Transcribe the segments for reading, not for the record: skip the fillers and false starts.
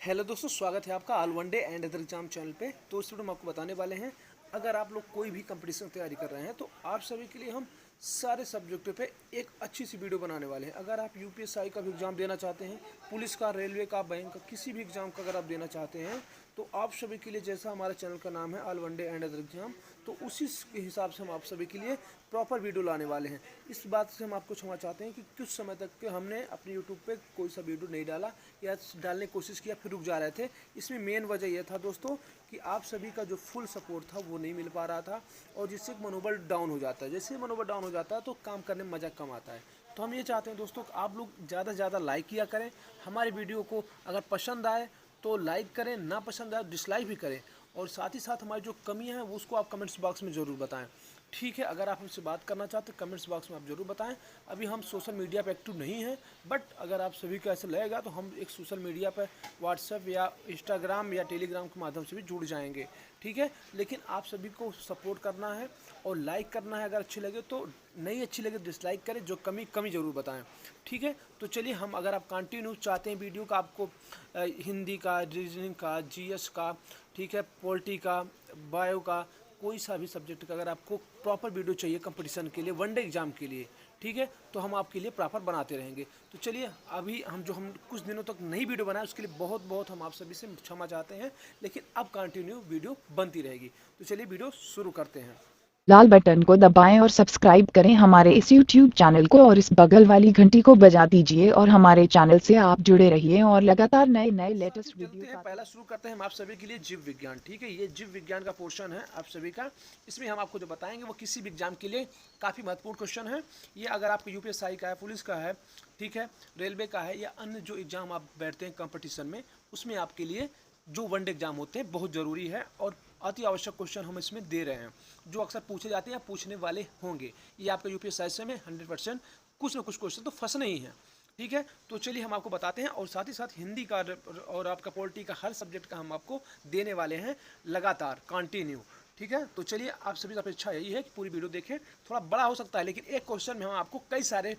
Hello दोस्तों, स्वागत है आपका all one day and other exam channel पे। तो इस वीडियो में आपको बताने वाले हैं, अगर आप लोग कोई भी कंपटीशन की तैयारी कर रहे हैं तो आप सभी के लिए हम सारे सब्जेक्टों पे एक अच्छी सी वीडियो बनाने वाले हैं। अगर आप यूपीएससी का भी एग्ज़ाम देना चाहते हैं, पुलिस का, रेलवे का, बैंक का, किसी भी एग्ज़ाम का अगर आप देना चाहते हैं तो आप सभी के लिए, जैसा हमारे चैनल का नाम है all one day and other exam, तो उसी के हिसाब से हम आप सभी के लिए प्रॉपर वीडियो लाने वाले हैं। इस बात से हम आपको क्षमा चाहते हैं कि कुछ समय तक के हमने अपने यूट्यूब पे कोई सा वीडियो नहीं डाला या डालने की कोशिश किया, फिर रुक जा रहे थे। इसमें मेन वजह यह था दोस्तों कि आप सभी का जो फुल सपोर्ट था वो नहीं मिल पा रहा था, और जिससे मनोबल डाउन हो जाता है। जैसे मनोबल डाउन हो जाता है तो काम करने में मज़ा कम आता है। तो हम ये चाहते हैं दोस्तों कि आप लोग ज़्यादा से ज़्यादा लाइक किया करें हमारे वीडियो को। अगर पसंद आए तो लाइक करें, ना पसंद आए डिसलाइक भी करें, और साथ ही साथ हमारी जो कमियां हैं वो उसको आप कमेंट्स बॉक्स में ज़रूर बताएं। ठीक है, अगर आप हमसे बात करना चाहते हैं कमेंट्स बॉक्स में आप ज़रूर बताएं। अभी हम सोशल मीडिया पे एक्टिव नहीं हैं, बट अगर आप सभी को ऐसे लगेगा तो हम एक सोशल मीडिया पर व्हाट्सएप या इंस्टाग्राम या टेलीग्राम के माध्यम से भी जुड़ जाएंगे। ठीक है, लेकिन आप सभी को सपोर्ट करना है और लाइक करना है। अगर अच्छी लगे तो, नहीं अच्छी लगे डिसलाइक करें, जो कमी कमी ज़रूर बताएं। ठीक है, तो चलिए हम, अगर आप कंटिन्यू चाहते हैं वीडियो का, आपको हिंदी का, रीजनिंग का, जीएस का, ठीक है, पॉलिटी का, बायो का, कोई सा भी सब्जेक्ट का अगर आपको प्रॉपर वीडियो चाहिए कंपटीशन के लिए, वनडे एग्जाम के लिए, ठीक है, तो हम आपके लिए प्रॉपर बनाते रहेंगे। तो चलिए, अभी हम कुछ दिनों तक नई वीडियो बनाए, उसके लिए बहुत बहुत हम आप सभी से क्षमा चाहते हैं, लेकिन अब कंटिन्यू वीडियो बनती रहेगी। तो चलिए वीडियो शुरू करते हैं। लाल बटन को दबाएं और सब्सक्राइब करें हमारे इस YouTube चैनल को, और इस बगल वाली घंटी को बजा दीजिए, और हमारे चैनल से आप जुड़े रहिए और लगातार नए नए साथियों, लेटेस्ट वीडियो चलते हैं, पाते पहला शुरू करते हैं हम आप सभी के लिए जीव विज्ञान। ठीक है, ये जीव विज्ञान का पोर्शन है आप सभी का। इसमें हम आपको जो बताएंगे वो किसी भी एग्जाम के लिए काफ़ी महत्वपूर्ण क्वेश्चन है। ये अगर आपको यूपीएससी का है, पुलिस का है, ठीक है, रेलवे का है, या अन्य जो एग्जाम आप बैठते हैं कंपटीशन में, उसमें आपके लिए जो वनडे एग्जाम होते हैं बहुत ज़रूरी है, और अति आवश्यक क्वेश्चन हम इसमें दे रहे हैं, जो अक्सर पूछे जाते हैं या पूछने वाले होंगे। ये आपका यूपीएससी में 100% कुछ ना कुछ क्वेश्चन तो फंसने ही हैं। ठीक है, तो चलिए हम आपको बताते हैं, और साथ ही साथ हिंदी का और आपका पॉलिटी का हर सब्जेक्ट का हम आपको देने वाले हैं लगातार कंटिन्यू। ठीक है, तो चलिए, आप सभी की अपेक्षा यही है कि पूरी वीडियो देखें। थोड़ा बड़ा हो सकता है, लेकिन एक क्वेश्चन में हम आपको कई सारे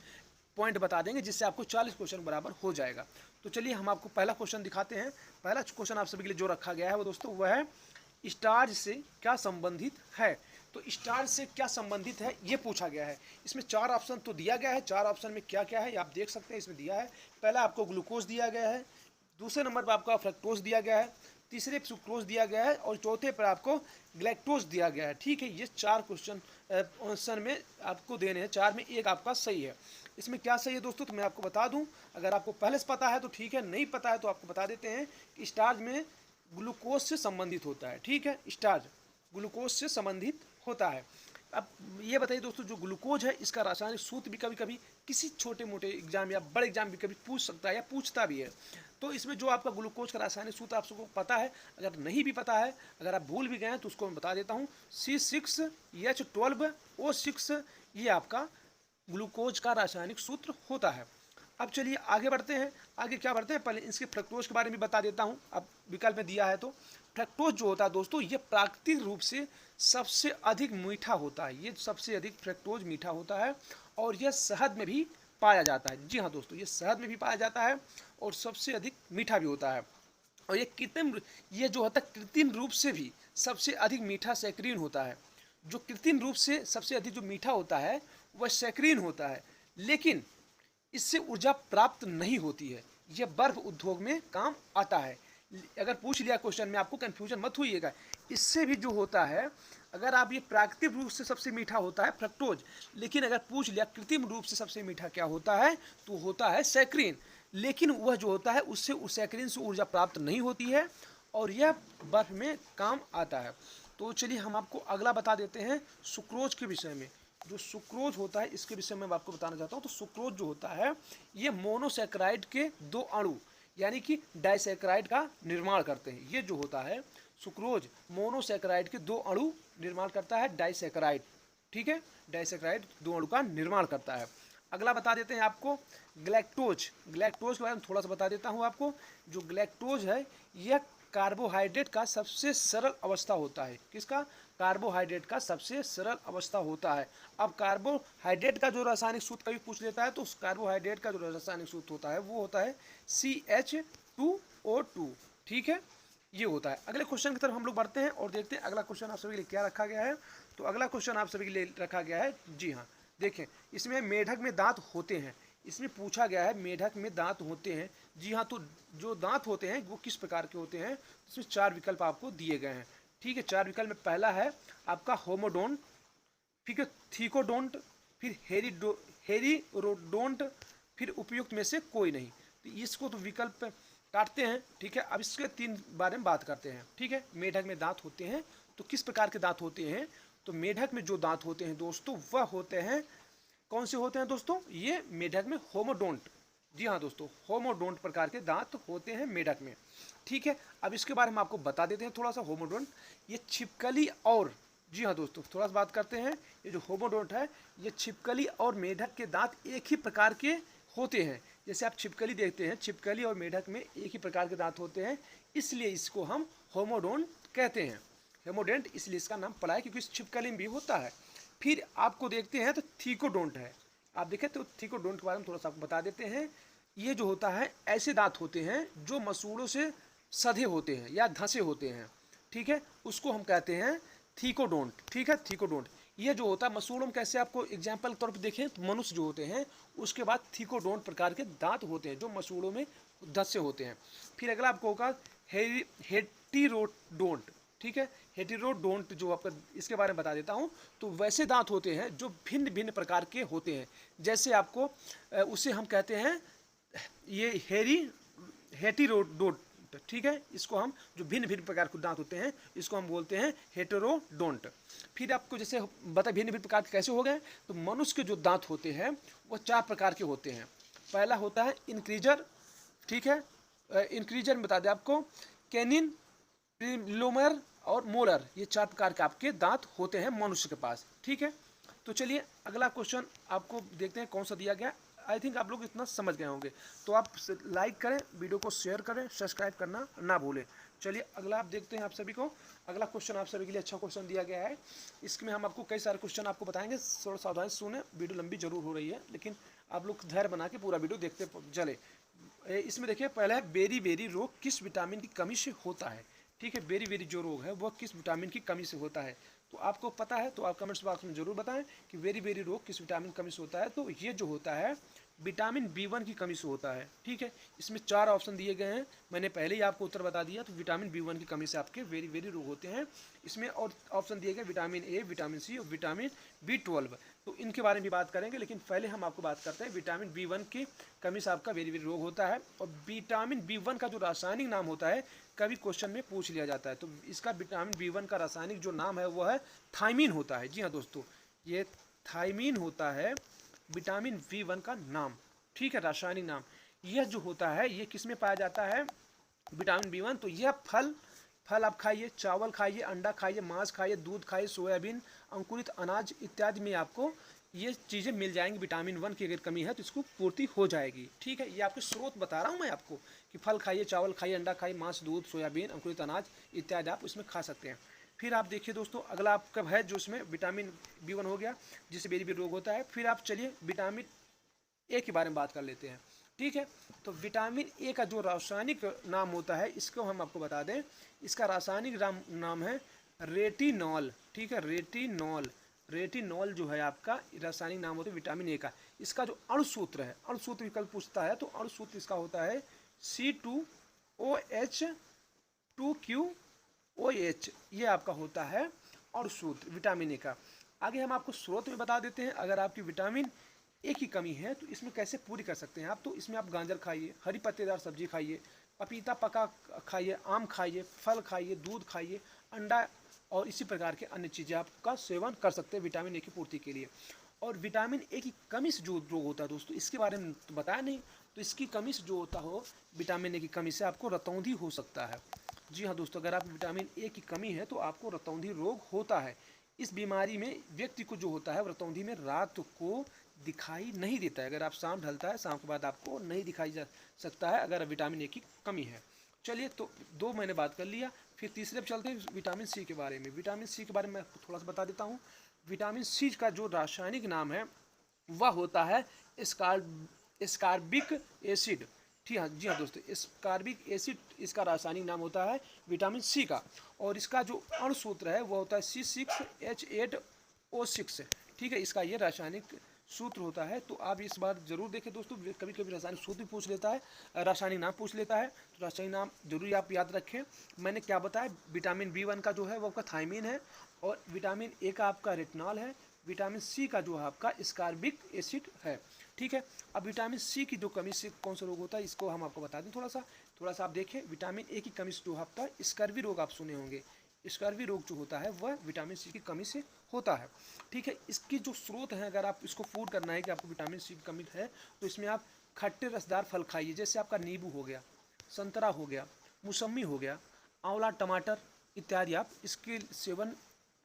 पॉइंट बता देंगे, जिससे आपको 40 क्वेश्चन बराबर हो जाएगा। तो चलिए हम आपको पहला क्वेश्चन दिखाते हैं। पहला क्वेश्चन आप सभी के लिए जो रखा गया है वो दोस्तों वह है, स्टार्च से क्या संबंधित है। तो स्टार्च से क्या संबंधित है ये पूछा गया है। इसमें 4 ऑप्शन तो दिया गया है। 4 ऑप्शन में क्या क्या है आप देख सकते हैं, इसमें दिया है। पहला आपको ग्लूकोज दिया गया है, दूसरे नंबर पर आपका फ्रक्टोज दिया गया है, तीसरे पर सुक्रोज दिया गया है, और चौथे पर आपको ग्लैक्टोज दिया गया है। ठीक है, ये 4 क्वेश्चन आंसर में आपको देने हैं। 4 में एक आपका सही है। इसमें क्या सही है दोस्तों, तो मैं आपको बता दूं। अगर आपको पहले से पता है तो ठीक है, नहीं पता है तो आपको बता देते हैं कि स्टार्च में ग्लूकोज से संबंधित होता है। ठीक है, स्टार्च ग्लूकोज से संबंधित होता है। अब ये बताइए दोस्तों, जो ग्लूकोज है इसका रासायनिक सूत्र भी कभी कभी किसी छोटे मोटे एग्जाम या बड़े एग्जाम भी कभी पूछ सकता है या पूछता भी है। तो इसमें जो आपका ग्लूकोज का रासायनिक सूत्र आप सबको पता है, अगर नहीं भी पता है, अगर आप भूल भी गए हैं तो उसको मैं बता देता हूँ। C6H12O6, ये आपका ग्लूकोज का रासायनिक सूत्र होता है। अब चलिए आगे बढ़ते हैं। आगे क्या बढ़ते हैं, पहले इसके फ्रक्टोज के बारे में बता देता हूँ। अब विकल्प में दिया है तो फ्रक्टोज जो होता है दोस्तों, ये प्राकृतिक रूप से सबसे अधिक मीठा होता है। ये सबसे अधिक फ्रक्टोज मीठा होता है, और यह शहद में भी पाया जाता है। जी हाँ दोस्तों, ये शहद में भी पाया जाता है और सबसे अधिक मीठा भी होता है। और ये जो होता है कृत्रिम रूप से भी सबसे अधिक मीठा सैकरीन होता है। जो कृत्रिम रूप से सबसे अधिक जो मीठा होता है वह सैकरीन होता है, लेकिन इससे ऊर्जा प्राप्त नहीं होती है। यह बर्फ उद्योग में काम आता है। अगर पूछ लिया क्वेश्चन में, आपको कंफ्यूजन मत होइएगा। इससे भी जो होता है, अगर आप ये प्राकृतिक रूप से सबसे मीठा होता है फ्रक्टोज, लेकिन अगर पूछ लिया कृत्रिम रूप से सबसे मीठा क्या होता है, तो होता है सैकरीन। लेकिन वह जो होता है उससे उस सैकरीन से ऊर्जा प्राप्त नहीं होती है, और यह बर्फ में काम आता है। तो चलिए हम आपको अगला बता देते हैं सुक्रोज के विषय में। जो सुक्रोज होता है इसके विषय में मैं आपको बताना चाहता हूँ। तो सुक्रोज जो होता है, ये मोनोसैकेराइड के 2 अणु यानी कि डाइसैकेराइड का निर्माण करते हैं। ये जो होता है सुक्रोज, मोनोसैकेराइड के 2 अणु निर्माण करता है, डाइसैकेराइड। ठीक है, डाइसैकेराइड 2 अणु का निर्माण करता है। अगला बता देते हैं आपको ग्लैक्टोज। ग्लैक्टोज के बारे में थोड़ा सा बता देता हूँ आपको। जो ग्लैक्टोज है, यह कार्बोहाइड्रेट का सबसे सरल अवस्था होता है। किसका? कार्बोहाइड्रेट का सबसे सरल अवस्था होता है। अब कार्बोहाइड्रेट का जो रासायनिक सूत्र कभी पूछ लेता है, तो उस कार्बोहाइड्रेट का जो रासायनिक सूत्र होता है वो होता है CH 2O2, ठीक है, ये होता है। अगले क्वेश्चन की तरफ हम लोग बढ़ते हैं और देखते हैं अगला क्वेश्चन आप सभी के लिए क्या रखा गया है। तो अगला क्वेश्चन आप सभी के लिए रखा गया है, जी हाँ, देखें, इसमें मेढक में दांत होते हैं, इसमें पूछा गया है मेढक में दांत होते हैं, जी हाँ। तो जो दांत होते हैं वो किस प्रकार के होते हैं, इसमें 4 विकल्प आपको दिए गए हैं, ठीक है। 4 विकल्प में पहला है आपका होमोडोंट, ठीक है, थीकोडोंट, फिर हेरीरोडोंट, फिर उपयुक्त में से कोई नहीं। तो इसको तो विकल्प काटते हैं, ठीक है। अब इसके 3 बारे में बात करते हैं, ठीक है। मेढक में दांत होते हैं तो किस प्रकार के दांत होते हैं, तो मेढक में जो दांत होते हैं दोस्तों वह होते हैं, कौन से होते हैं दोस्तों, ये मेढक में होमोडोंट, जी हाँ दोस्तों, होमोडोंट प्रकार के दांत होते हैं मेढक में, ठीक है। अब इसके बारे में आपको बता देते हैं थोड़ा सा। होमोडोंट ये छिपकली और, जी हाँ दोस्तों, थोड़ा सा बात करते हैं, ये जो होमोडोंट है ये छिपकली और मेढक के दांत एक ही प्रकार के होते हैं। जैसे आप छिपकली देखते हैं, छिपकली और मेढक में एक ही प्रकार के दांत होते हैं, इसलिए इसको हम होमोडोंट कहते हैं। होमोडेंट इसलिए इसका नाम पड़ा है क्योंकि इस छिपकली में भी होता है। फिर आपको देखते हैं तो थीकोडोंट है, आप देखें तो थीकोडोंट के बारे में थोड़ा सा आपको बता देते हैं। ये जो होता है ऐसे दांत होते हैं जो मसूड़ों से सधे होते हैं या धंसे होते हैं, ठीक है, उसको हम कहते हैं थीकोडोंट, ठीक है, थीकोडोंट। ये जो होता है मसूड़ों में, कैसे आपको एग्जाम्पल के तौर पर देखें तो मनुष्य जो होते हैं उसके बाद थीकोडोंट प्रकार के दांत होते हैं जो मसूड़ों में धंसे होते हैं। फिर अगला आपको होगा हेटीरोडोंट, ठीक है, हेटेरोडोंट जो आपका, इसके बारे में बता देता हूँ। तो वैसे दांत होते हैं जो भिन्न भिन्न प्रकार के होते हैं, जैसे आपको उसे हम कहते हैं ये हेटीरोडोंट, ठीक है, इसको हम जो भिन्न भिन्न प्रकार के दांत होते हैं इसको हम बोलते हैं हेटेरोडोंट। फिर आपको जैसे बता भिन्न भिन्न प्रकार के कैसे हो गए, तो मनुष्य के जो दांत होते हैं वो 4 प्रकार के होते हैं। पहला होता है इंक्रीजर, ठीक है, इंक्रीजर में बता दें आपको, कैनिन, प्रीलोमर और मोलर, ये 4 प्रकार के आपके दांत होते हैं मनुष्य के पास, ठीक है। तो चलिए अगला क्वेश्चन आपको देखते हैं कौन सा दिया गया। आई थिंक आप लोग इतना समझ गए होंगे, तो आप लाइक करें, वीडियो को शेयर करें, सब्सक्राइब करना ना भूलें। चलिए अगला आप देखते हैं आप सभी को। अगला क्वेश्चन आप सभी के लिए अच्छा क्वेश्चन दिया गया है, इसमें हम आपको कई सारे क्वेश्चन आपको बताएंगे, थोड़ा सावधानी से सुने, वीडियो लंबी जरूर हो रही है लेकिन आप लोग धैर्य बना के पूरा वीडियो देखते चले। इसमें देखिए पहला है बेरी बेरी रोग किस विटामिन की कमी से होता है, ठीक है, बेरी बेरी जो रोग है वह किस विटामिन की कमी से होता है। तो आपको पता है तो आप कमेंट्स बॉक्स में जरूर बताएं कि बेरी बेरी रोग किस विटामिन की कमी से होता है। तो ये जो होता है विटामिन B1 की कमी से होता है, ठीक है। इसमें 4 ऑप्शन दिए गए हैं, मैंने पहले ही आपको उत्तर बता दिया। तो विटामिन B1 की कमी से आपके वेरी वेरी रोग होते हैं। इसमें और ऑप्शन दिए गए विटामिन A, विटामिन C और विटामिन B12, तो इनके बारे में भी बात करेंगे, लेकिन पहले हम आपको बात करते हैं विटामिन B1 की कमी से आपका वेरी वेरी रोग होता है। और विटामिन B1 का जो रासायनिक नाम होता है कभी क्वेश्चन में पूछ लिया जाता है, तो इसका विटामिन B1 का रासायनिक जो नाम है वो है थायमीन होता है। जी हाँ दोस्तों, ये थायमीन होता है विटामिन B1 का नाम, ठीक है, रासायनिक नाम। यह जो होता है ये किस में पाया जाता है विटामिन B1, तो यह फल आप खाइए, चावल खाइए, अंडा खाइए, मांस खाइए, दूध खाइए, सोयाबीन, अंकुरित अनाज इत्यादि में आपको ये चीज़ें मिल जाएंगी। विटामिन 1 की अगर कमी है तो इसको पूर्ति हो जाएगी, ठीक है। ये आपके स्रोत बता रहा हूँ मैं आपको कि फल खाइए, चावल खाइए, अंडा खाइए, मांस, दूध, सोयाबीन, अंकुरित अनाज इत्यादि आप उसमें खा सकते हैं। फिर आप देखिए दोस्तों अगला आपका है जो इसमें विटामिन B1 हो गया जिससे बेरी बेरी रोग होता है। फिर आप चलिए विटामिन A के बारे में बात कर लेते हैं, ठीक है। तो विटामिन A का जो रासायनिक नाम होता है इसको हम आपको बता दें, इसका रासायनिक नाम है रेटिनॉल, ठीक है, रेटिनॉल। रेटिनॉल जो है आपका रासायनिक नाम होता है विटामिन A का। इसका जो अणुसूत्र है, अणुसूत्र विकल्प पूछता है तो अणुसूत्र इसका होता है C2OH2QOH, ये आपका होता है अणुसूत्र विटामिन A का। आगे हम आपको स्रोत में बता देते हैं, अगर आपकी विटामिन A की कमी है तो इसमें कैसे पूरी कर सकते हैं आप। तो इसमें आप गाजर खाइए, हरी पत्तेदार सब्जी खाइए, पपीता पका खाइए, आम खाइए, फल खाइए, दूध खाइए, अंडा और इसी प्रकार के अन्य चीज़ें आपका सेवन कर सकते हैं विटामिन A की पूर्ति के लिए। और विटामिन A की कमी से जो रोग होता है दोस्तों इसके बारे में तो बताया नहीं, तो इसकी कमी से जो होता हो विटामिन A की कमी से आपको रतौंधी हो सकता है। जी हाँ दोस्तों, अगर आप विटामिन A की कमी है तो आपको रतौंधी रोग होता है। इस बीमारी में व्यक्ति को जो होता है रतौंधी में रात को दिखाई नहीं देता है, अगर आप शाम ढलता है शाम के बाद आपको नहीं दिखाई जा सकता है अगर विटामिन A की कमी है। चलिए तो 2 मैंने बात कर लिया, फिर तीसरे पे चलते हैं विटामिन C के बारे में। विटामिन C के बारे में मैं थोड़ा सा बता देता हूँ। विटामिन C का जो रासायनिक नाम है वह होता है स्कारबिक एसिड, जी हाँ दोस्तों, स्कार्बिक एसिड इसका रासायनिक नाम होता है विटामिन सी का, और इसका जो अणु सूत्र है वो होता है C6H8O6। ठीक है, इसका ये रासायनिक सूत्र होता है। तो आप इस बार जरूर देखें दोस्तों, कभी कभी रासायनिक सूत्र भी पूछ लेता है, रासायनिक नाम पूछ लेता है, तो रासायनिक नाम जरूर आप याद रखें। मैंने क्या बताया, विटामिन B1 का जो है वो आपका थायमीन है, और विटामिन ए का आपका रेटिनॉल है, विटामिन सी का जो है आपका स्कार्बिक एसिड है। ठीक है, अब विटामिन सी की जो कमी से कौन सा रोग होता है इसको हम आपको बता दें थोड़ा सा आप देखें। विटामिन ए की कमी से जो आपका स्कर्वी रोग आप सुने होंगे, स्कर्वी रोग जो होता है वह विटामिन सी की कमी से होता है। ठीक है, इसकी जो स्रोत है, अगर आप इसको फूड करना है कि आपको विटामिन सी की कमी है, तो इसमें आप खट्टे रसदार फल खाइए, जैसे आपका नींबू हो गया, संतरा हो गया, मौसमी हो गया, आंवला, टमाटर इत्यादि। आप इसके सेवन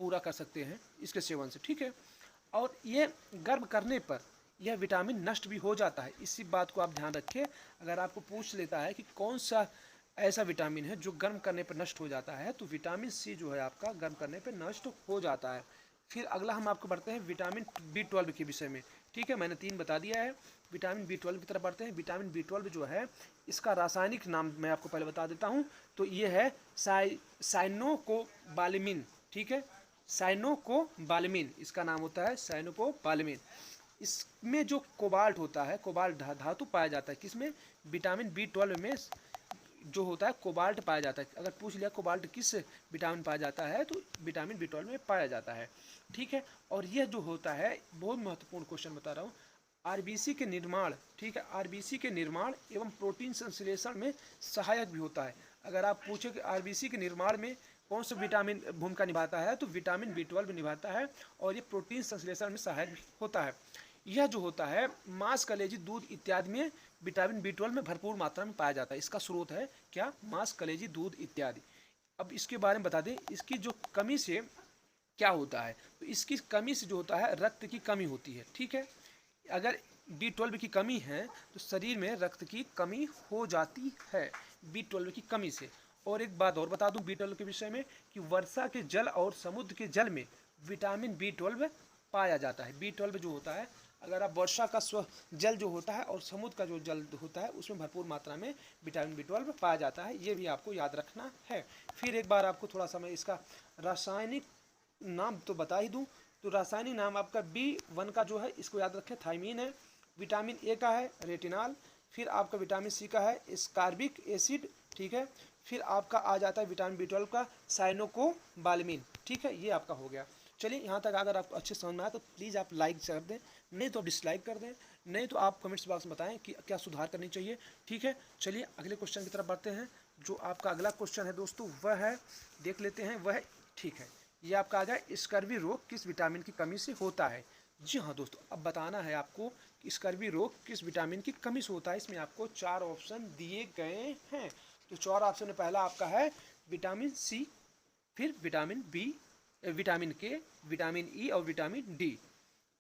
पूरा कर सकते हैं इसके सेवन से। ठीक है, और ये गर्म करने पर यह विटामिन नष्ट भी हो जाता है, इसी बात को आप ध्यान रखिए। अगर आपको पूछ लेता है कि कौन सा ऐसा विटामिन है जो गर्म करने पर नष्ट हो जाता है, तो विटामिन सी जो है आपका गर्म करने पर नष्ट हो जाता है। फिर अगला हम आपको बढ़ते हैं विटामिन B12 के विषय में। ठीक है, मैंने 3 बता दिया है। विटामिन B12 की तरफ बढ़ते हैं। विटामिन B12 जो है इसका रासायनिक नाम मैं आपको पहले बता देता हूँ, तो ये है साइनोकोबालेमिन। ठीक है, साइनोकोबालेमिन इसका नाम होता है, साइनोकोबालेमिन। इसमें जो कोबाल्ट होता है, कोबाल्ट धातु पाया जाता है किसमें, विटामिन B12 में जो होता है कोबाल्ट पाया जाता है। अगर पूछ लिया कोबाल्ट किस विटामिन पाया जाता है, तो विटामिन B12 में पाया जाता है। ठीक है, और यह जो होता है बहुत महत्वपूर्ण क्वेश्चन बता रहा हूँ, आरबीसी के निर्माण, ठीक है, आरबीसी के निर्माण एवं प्रोटीन संश्लेषण में सहायक भी होता है। अगर आप पूछे कि आरबीसी के निर्माण में कौन सा विटामिन भूमिका निभाता है, तो विटामिन B12 निभाता है, और ये प्रोटीन संश्लेषण में सहायक भी होता है। यह जो होता है मांस, कलेजी, दूध इत्यादि में विटामिन B12 में भरपूर मात्रा में पाया जाता है। इसका स्रोत है क्या, मांस, कलेजी, दूध इत्यादि। अब इसके बारे में बता दें, इसकी जो कमी से क्या होता है, तो इसकी कमी से जो होता है रक्त की कमी होती है। ठीक है, अगर B12 की कमी है तो शरीर में रक्त की कमी हो जाती है B12 की कमी से। और एक बात और बता दूं B12 के विषय में, कि वर्षा के जल और समुद्र के जल में विटामिन B12 पाया जाता है। B12 जो होता है, अगर आप वर्षा का जल जो होता है और समुद्र का जो जल होता है, उसमें भरपूर मात्रा में विटामिन B12 पाया जाता है। ये भी आपको याद रखना है। फिर एक बार आपको थोड़ा सा मैं इसका रासायनिक नाम तो बता ही दूं, तो रासायनिक नाम आपका B1 का जो है इसको याद रखें, थायमीन है। विटामिन ए का है रेटिनॉल। फिर आपका विटामिन सी का है स्कार्बिक एसिड। ठीक है, फिर आपका आ जाता है विटामिन B12 का साइनोकोबालेमिन। ठीक है, ये आपका हो गया। चलिए, यहाँ तक अगर आपको अच्छे समझ में आया तो प्लीज़ आप लाइक कर दें, नहीं तो आप डिसलाइक कर दें, नहीं तो आप कमेंट्स बॉक्स में बताएं कि क्या सुधार करनी चाहिए। ठीक है, चलिए अगले क्वेश्चन की तरफ बढ़ते हैं। जो आपका अगला क्वेश्चन है दोस्तों, वह है, देख लेते हैं वह। ठीक है, ये आपका आ गया, स्कर्वी रोग किस विटामिन की कमी से होता है। जी हाँ दोस्तों, अब बताना है आपको कि स्कर्वी रोग किस विटामिन की कमी से होता है। इसमें आपको 4 ऑप्शन दिए गए हैं। तो 4 ऑप्शन में पहला आपका है विटामिन सी, फिर विटामिन बी, विटामिन के, विटामिन ई और विटामिन डी।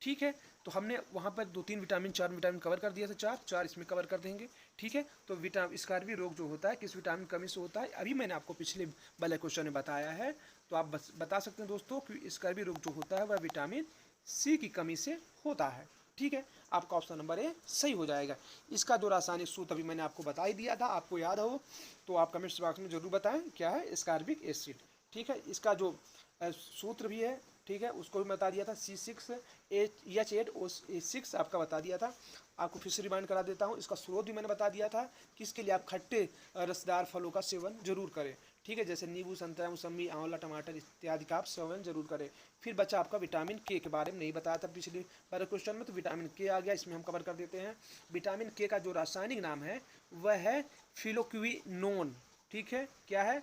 ठीक है, तो हमने वहाँ पर 2-3 विटामिन 4 विटामिन कवर कर दिया था, 4 इसमें कवर कर देंगे। ठीक है, तो स्कर्वी रोग जो होता है किस विटामिन कमी से होता है, अभी मैंने आपको पिछले वाले क्वेश्चन में बताया है। तो आप बस बता सकते हैं दोस्तों कि स्कर्वी रोग जो होता है वह विटामिन सी की कमी से होता है। ठीक है, आपका ऑप्शन नंबर ए सही हो जाएगा। इसका जो रासायनिक सूत्र अभी मैंने आपको बता ही दिया था, आपको याद हो तो आप कमेंट्स बॉक्स में जरूर बताएं क्या है, स्कार्बिक एसिड। ठीक है, इसका जो सूत्र भी है, ठीक है, उसको भी बता दिया था, C6H8O6 आपका बता दिया था। आपको फिर से रिमाइंड करा देता हूँ, इसका स्रोत भी मैंने बता दिया था कि इसके लिए आप खट्टे रसदार फलों का सेवन जरूर करें। ठीक है, जैसे नींबू, संतरा, मौसमी, आंवला, टमाटर इत्यादि का आप सेवन जरूर करें। फिर बचा आपका विटामिन के बारे में नहीं बताया था पिछले वाले क्वेश्चन में, तो विटामिन के आ गया, इसमें हम कवर कर देते हैं। विटामिन के का जो रासायनिक नाम है वह है फिलोक्विनोन। ठीक है, क्या है,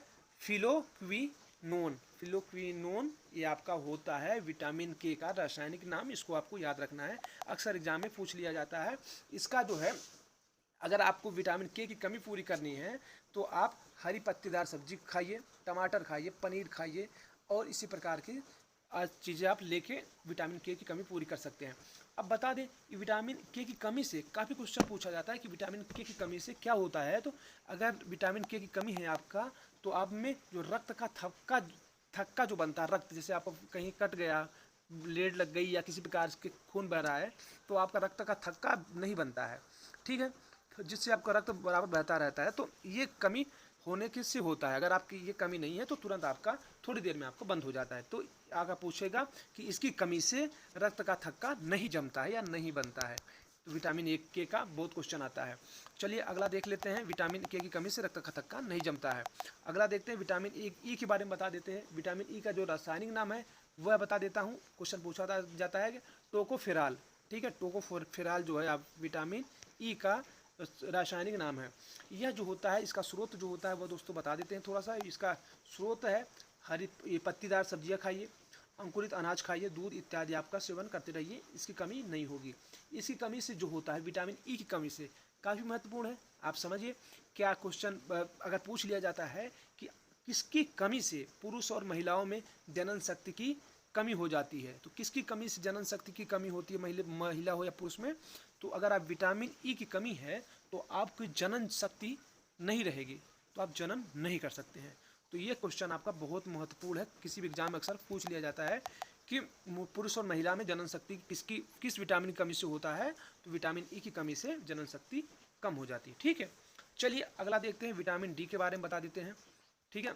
फिलोक्विनोन ये आपका होता है विटामिन के का रासायनिक नाम। इसको आपको याद रखना है, अक्सर एग्जाम में पूछ लिया जाता है। इसका जो है, अगर आपको विटामिन के की कमी पूरी करनी है तो आप हरी पत्तेदार सब्जी खाइए, टमाटर खाइए, पनीर खाइए, और इसी प्रकार की चीज़ें आप लेके विटामिन के की कमी पूरी कर सकते हैं। अब बता दें कि विटामिन के की कमी से काफ़ी क्वेश्चन पूछा जाता है कि विटामिन के की कमी से क्या होता है। तो अगर विटामिन के की कमी है आपका, तो आप में जो रक्त का थक्का जो बनता है, रक्त जैसे आपको कहीं कट गया, ब्लेड लग गई या किसी प्रकार के खून बह रहा है, तो आपका रक्त का थक्का नहीं बनता है। ठीक है, जिससे आपका रक्त बराबर बहता रहता है। तो ये कमी होने किससे होता है? अगर आपकी ये कमी नहीं है तो तुरंत आपका थोड़ी देर में आपको बंद हो जाता है। तो आगे पूछेगा कि इसकी कमी से रक्त का थक्का नहीं जमता है या नहीं बनता है। तो विटामिन ए के का बहुत क्वेश्चन आता है। चलिए अगला देख लेते हैं, विटामिन के की कमी से रक्त का थक्का नहीं जमता है। अगला देखते हैं विटामिन ई के बारे में बता देते हैं। विटामिन ई का जो रासायनिक नाम है वह बता देता हूँ। क्वेश्चन पूछा जाता है टोकोफेराल, ठीक है, टोकोफेराल जो है आप विटामिन ई का रासायनिक नाम है। यह जो होता है इसका स्रोत जो होता है वह दोस्तों बता देते हैं थोड़ा सा। इसका स्रोत है हरी पत्तीदार सब्जियां खाइए, अंकुरित अनाज खाइए, दूध इत्यादि आपका सेवन करते रहिए, इसकी कमी नहीं होगी। इसकी कमी से जो होता है विटामिन ई की कमी से काफ़ी महत्वपूर्ण है। आप समझिए क्या क्वेश्चन अगर पूछ लिया जाता है कि किसकी कमी से पुरुष और महिलाओं में जनन शक्ति की कमी हो जाती है, तो किसकी कमी से जनन शक्ति की कमी होती है, महिला हो या पुरुष में? तो अगर आप विटामिन ई की कमी है तो आपकी जनन शक्ति नहीं रहेगी, तो आप जनन नहीं कर सकते हैं। तो ये क्वेश्चन आपका बहुत महत्वपूर्ण है, किसी भी एग्जाम में अक्सर पूछ लिया जाता है कि पुरुष और महिला में जनन शक्ति किस विटामिन की कमी से होता है? तो विटामिन ई की कमी से जनन शक्ति कम हो जाती है। ठीक है, चलिए अगला देखते हैं, विटामिन डी के बारे में बता देते हैं। ठीक है,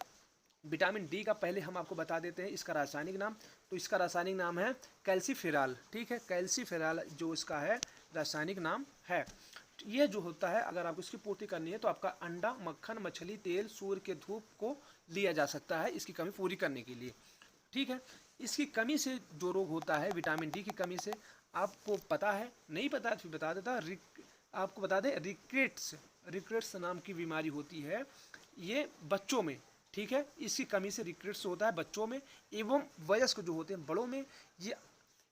विटामिन डी का पहले हम आपको बता देते हैं इसका रासायनिक नाम। तो इसका रासायनिक नाम है कैल्सीफेराल। ठीक है, कैल्सीफेराल जो इसका है रासायनिक नाम है। ये जो होता है अगर आपको इसकी पूर्ति करनी है तो आपका अंडा, मक्खन, मछली, तेल, सूर्य के धूप को लिया जा सकता है इसकी कमी पूरी करने के लिए। ठीक है, इसकी कमी से जो रोग होता है विटामिन डी की कमी से, आपको पता है, नहीं पता तो बता देता, आपको बता दें, रिकेट्स नाम की बीमारी होती है ये बच्चों में। ठीक है, इसकी कमी से रिकेट्स होता है बच्चों में, एवं वयस्क जो होते हैं बड़ों में ये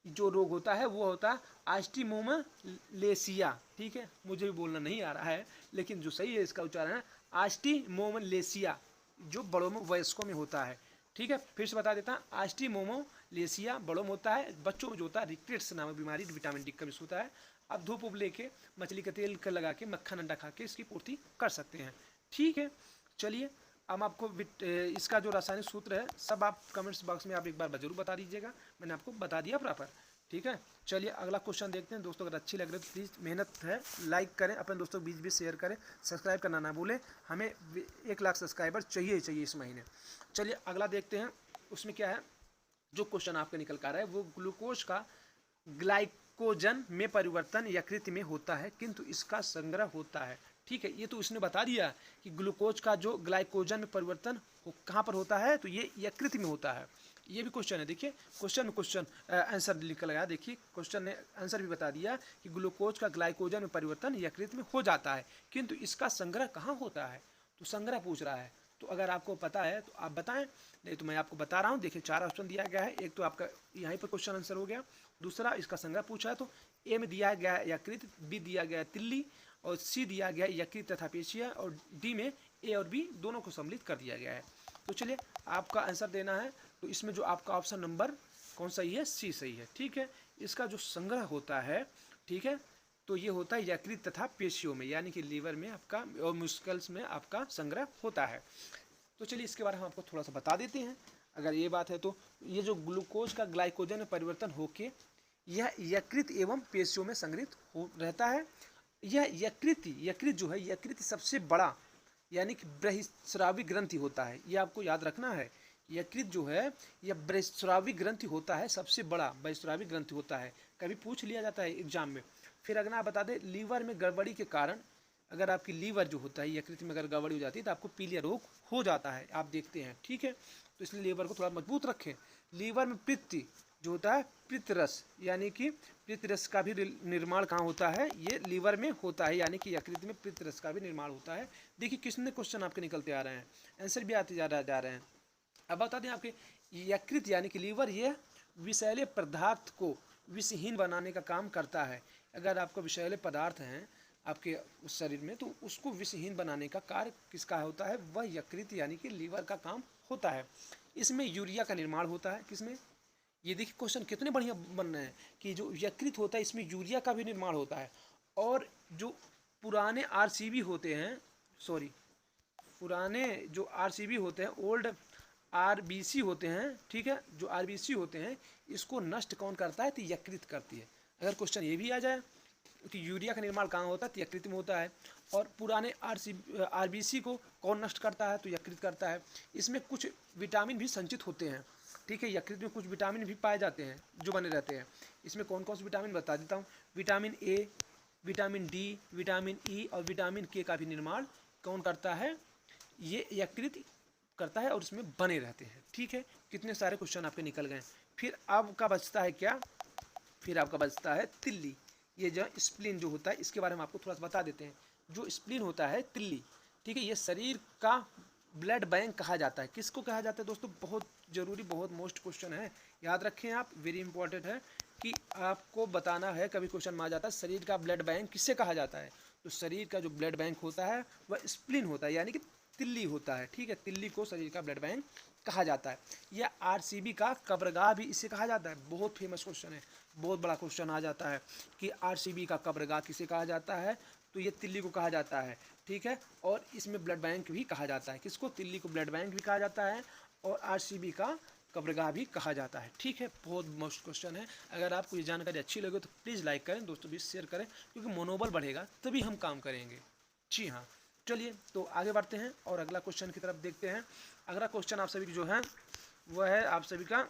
जो रोग होता है वो होता है आस्टिमोमलेसिया। ठीक है, मुझे भी बोलना नहीं आ रहा है लेकिन जो सही है इसका उच्चारण है आस्टिमोमलेसिया, जो बड़ों में वयस्कों में होता है। ठीक है, फिर से बता देता हूँ, आस्टिमोमलेसिया बड़ों में होता है, बच्चों में जो होता है रिकेट्स नामक बीमारी विटामिन डी की कमी से होता है। आप धूप उप लेके मछली का तेल लगा के मक्खन अंडा खा के इसकी पूर्ति कर सकते हैं। ठीक है, चलिए अब आपको इसका जो रासायनिक सूत्र है सब आप कमेंट्स बॉक्स में आप एक बार जरूर बता दीजिएगा, मैंने आपको बता दिया प्रॉपर। ठीक है, चलिए अगला क्वेश्चन देखते हैं दोस्तों। अगर अच्छी लग रही है तो प्लीज़ मेहनत है लाइक करें, अपने दोस्तों के बीच भी शेयर करें, सब्सक्राइब करना ना भूलें, हमें 1 लाख सब्सक्राइबर चाहिए इस महीने। चलिए अगला देखते हैं, उसमें क्या है जो क्वेश्चन आपके निकल कर रहा है वो ग्लूकोज का ग्लाइकोजन में परिवर्तन यकृत में होता है किंतु इसका संग्रह होता है। ठीक है, ये तो इसने बता दिया कि ग्लूकोज का जो ग्लाइकोजन में परिवर्तन कहाँ पर होता है, तो ये यकृत में होता है। ये भी क्वेश्चन है, देखिए क्वेश्चन आंसर लिख लगाया, देखिए क्वेश्चन ने आंसर भी बता दिया कि ग्लूकोज का ग्लाइकोजन में परिवर्तन यकृत में हो जाता है किंतु इसका संग्रह कहाँ होता है, तो संग्रह पूछ रहा है। तो अगर आपको पता है तो आप बताएं, नहीं तो मैं आपको बता रहा हूँ। देखिए 4 ऑप्शन दिया गया है, एक तो आपका यहीं पर क्वेश्चन आंसर हो गया, दूसरा इसका संग्रह पूछा है तो ए में दिया गया है यकृत, बी दिया गया है तिल्ली, और सी दिया गया है यकृत तथा पेशिया, और डी में ए और बी दोनों को सम्मिलित कर दिया गया है। तो चलिए आपका आंसर देना है, तो इसमें जो आपका ऑप्शन नंबर कौन सही है, सी सही है। ठीक है, इसका जो संग्रह होता है, ठीक है, तो ये होता है यकृत तथा पेशियों में, यानी कि लीवर में आपका और मस्कल्स में आपका संग्रह होता है। तो चलिए इसके बारे में हम आपको थोड़ा सा बता देते हैं। अगर ये बात है तो ये जो ग्लूकोज का ग्लाइकोजन में परिवर्तन होके यह यकृत एवं पेशियों में संग्रहित हो रहता है। यह यकृत जो है, यकृत सबसे बड़ा यानी कि बृहस्रावी ग्रंथि होता है, ये आपको याद रखना है। यकृत जो है यह बृहस्रावी ग्रंथि होता है, सबसे बड़ा बृहस्रावी ग्रंथि होता है, कभी पूछ लिया जाता है एग्जाम में। फिर अगर आप बता दें लीवर में गड़बड़ी के कारण, अगर आपकी लीवर जो होता है यकृत में अगर गड़बड़ी हो जाती है तो आपको पीलिया रोग हो जाता है, आप देखते हैं। ठीक है, तो इसलिए लीवर को थोड़ा मजबूत रखें। लीवर में पित्त जो होता है, पित्तरस, यानी कि पित्तरस का भी निर्माण कहाँ होता है, ये लीवर में होता है, यानी कि यकृत में पित्तरस का भी निर्माण होता है। देखिए कितने क्वेश्चन आपके निकलते आ रहे हैं, आंसर भी आते जा रहे हैं। अब बता दें आपके यकृत यानी कि लीवर, ये विषैले पदार्थ को विषहीन बनाने का काम करता है। अगर आपको विषैले पदार्थ हैं आपके उस शरीर में तो उसको विषहीन बनाने का कार्य किसका होता है, वह यकृत यानी कि लीवर का काम होता है। इसमें यूरिया का निर्माण होता है, किसमें, ये देखिए क्वेश्चन कितने बढ़िया बन रहे हैं कि जो यकृत होता है इसमें यूरिया का भी निर्माण होता है। और जो पुराने आरसीबी होते हैं, पुराने जो आरसीबी होते हैं, ओल्ड आरबीसी होते हैं, ठीक है, जो आरबीसी होते हैं इसको नष्ट कौन करता है, तो यकृत करती है। अगर क्वेश्चन ये भी आ जाए कि यूरिया का निर्माण कहाँ होता है, तो यकृत में होता है। और पुराने आरबीसी को कौन नष्ट करता है, तो यकृत करता है। इसमें कुछ विटामिन भी संचित होते हैं, ठीक है, यकृत में कुछ विटामिन भी पाए जाते हैं जो बने रहते हैं। इसमें कौन कौन से विटामिन बता देता हूँ। Vitamin A, vitamin D, vitamin E और विटामिन के का भी निर्माण कौन करता है, ये यकृत करता है और इसमें बने रहते हैं, ठीक है। कितने सारे क्वेश्चन आपके निकल गए। फिर आपका बचता है क्या, फिर आपका बचता है तिल्ली। ये जो स्प्लीन जो होता है इसके बारे में आपको थोड़ा सा बता देते हैं। जो स्प्लीन होता है तिल्ली, ठीक है, ये शरीर का ब्लड बैंक कहा जाता है। किसको कहा जाता है दोस्तों, बहुत जरूरी, बहुत मोस्ट क्वेश्चन है, याद रखें आप, वेरी इंपॉर्टेंट है कि आपको बताना है। कभी क्वेश्चन में आ जाता है शरीर का ब्लड बैंक किससे कहा जाता है, तो शरीर का जो ब्लड बैंक होता है वह स्प्लीन होता है, यानी कि तिल्ली होता है, ठीक है। तिल्ली को शरीर का ब्लड बैंक कहा जाता है। या आरसीबी का कब्रगाह भी इसे कहा जाता है। बहुत फेमस क्वेश्चन है, बहुत बड़ा क्वेश्चन आ जाता है कि आरसीबी का कब्रगाह किसे कहा जाता है, तो ये तिल्ली को कहा जाता है, ठीक है। और इसमें ब्लड बैंक भी कहा जाता है। किसको, तिल्ली को ब्लड बैंक भी कहा जाता है और आरसीबी का कब्रगाह भी कहा जाता है, ठीक है। बहुत मोस्ट क्वेश्चन है। अगर आपको ये जानकारी अच्छी लगे तो प्लीज़ लाइक करें, दोस्तों भी शेयर करें, क्योंकि मनोबल बढ़ेगा तभी हम काम करेंगे। जी हाँ, चलिए तो आगे बढ़ते हैं और अगला क्वेश्चन की तरफ देखते हैं। अगला क्वेश्चन आप सभी की जो है वह है आप सभी का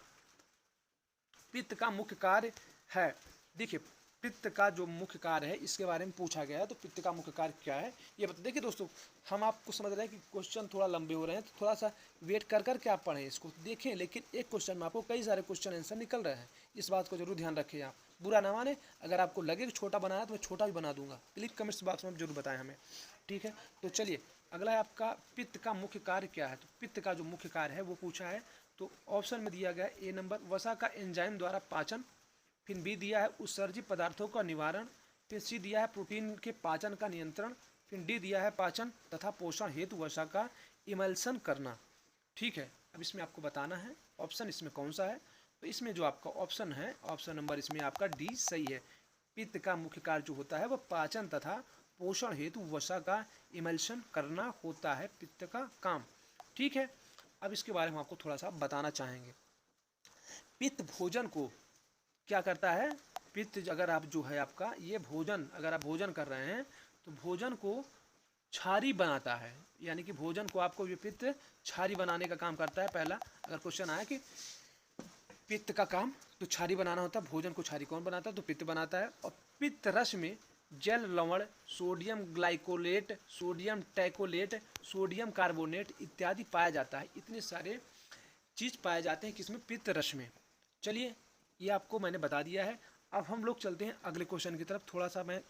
पित्त का मुख्य कार्य है। देखिए, पित्त का जो मुख्य कार्य है इसके बारे में पूछा गया है, तो पित्त का मुख्य कार्य क्या है ये बता। देखिए दोस्तों, हम आपको समझ रहे हैं कि क्वेश्चन थोड़ा लंबे हो रहे हैं, तो थोड़ा सा वेट कर कर के आप पढ़ें, इसको देखें। लेकिन एक क्वेश्चन में आपको कई सारे क्वेश्चन आंसर निकल रहे हैं, इस बात को जरूर ध्यान रखें आप। बुरा ना माने, अगर आपको लगे कि छोटा बनाना तो मैं छोटा भी बना दूंगा, प्लीज कमेंट्स बॉक्स में जरूर बताएं हमें, ठीक है। तो चलिए, अगला है आपका पित्त का मुख्य कार्य क्या है। तो पित्त का जो मुख्य कार्य है वो पूछा है, तो ऑप्शन में दिया गया है ए नंबर वसा का एंजाइम द्वारा पाचन, फिर बी दिया है उत्सर्जित पदार्थों का निवारण, फिर सी दिया है प्रोटीन के पाचन का नियंत्रण, फिर डी दिया है पाचन तथा पोषण हेतु वसा का इमल्सन करना, ठीक है। अब इसमें आपको बताना है ऑप्शन इसमें कौन सा है। तो इसमें जो आपका ऑप्शन है, ऑप्शन नंबर इसमें आपका डी सही है। पित्त का मुख्य कार्य जो होता है वह पाचन तथा पोषण हेतु वसा का इमल्सन करना होता है, पित्त का काम, ठीक है। अब इसके बारे में आपको थोड़ा सा बताना चाहेंगे। पित्त भोजन को क्या करता है, पित्त अगर आप जो है आपका ये भोजन, अगर आप भोजन कर रहे हैं तो भोजन को क्षारी बनाता है, यानी कि भोजन को आपको ये पित्त क्षारी बनाने का काम करता है। पहला अगर क्वेश्चन आया कि पित्त का काम, तो क्षारी बनाना होता है। भोजन को क्षारी कौन बनाता है, तो पित्त बनाता है। और पित्त रस में जल लवण, sodium glycolate, sodium taurocholate, sodium carbonate इत्यादि पाया जाता है। इतने सारे चीज़ पाए जाते हैं किसमें, पित्त रस में। चलिए, ये आपको मैंने बता दिया है। अब हम लोग चलते हैं अगले क्वेश्चन की तरफ। थोड़ा सा मैं